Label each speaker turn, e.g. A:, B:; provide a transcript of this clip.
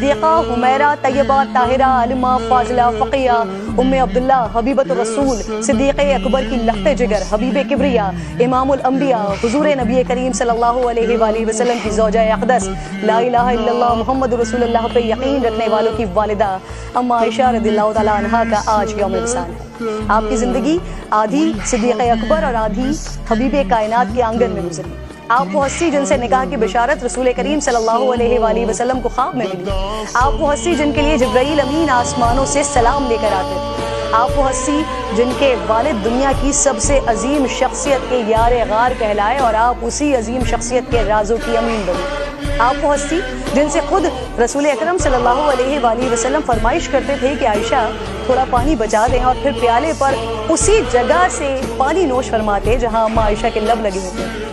A: صدیقہ، حمیرہ، طیبہ، طاہرہ، عالمہ، فاضلہ، فقیہ، ام عبداللہ، حبیبۃ الرسول، صدیق اکبر کی لخت جگر، حبیب کبریا، امام الانبیاء، حضور نبی کریم صلی اللہ علیہ وآلہ وسلم کی زوجہ اقدس، لا الہ الا اللہ محمد رسول اللہ پہ یقین رکھنے والوں کی والدہ اما عائشہ رضی اللہ تعالیٰ عنہا کا آج یوم وصال ہے۔ آپ کی زندگی آدھی صدیق اکبر اور آدھی حبیب کائنات کے آنگن میں گزری۔ آپ وہ ہستی جن سے نکاح کی بشارت رسول کریم صلی اللہ علیہ وآلہ وسلم کو خواب میں ملی۔ آپ وہ ہستی جن کے لیے جبرائیل امین آسمانوں سے سلام لے کر آتے تھے۔ آپ وہ ہستی جن کے والد دنیا کی سب سے عظیم شخصیت کے یار غار کہلائے اور آپ اسی عظیم شخصیت کے رازوں کی امین بنی۔ آپ وہ ہستی جن سے خود رسول اکرم صلی اللہ علیہ وآلہ وسلم فرمائش کرتے تھے کہ عائشہ تھوڑا پانی بچا دیں، اور پھر پیالے پر اسی جگہ سے پانی نوش فرماتے جہاں اما عائشہ کے لب لگے ہوتے ہیں۔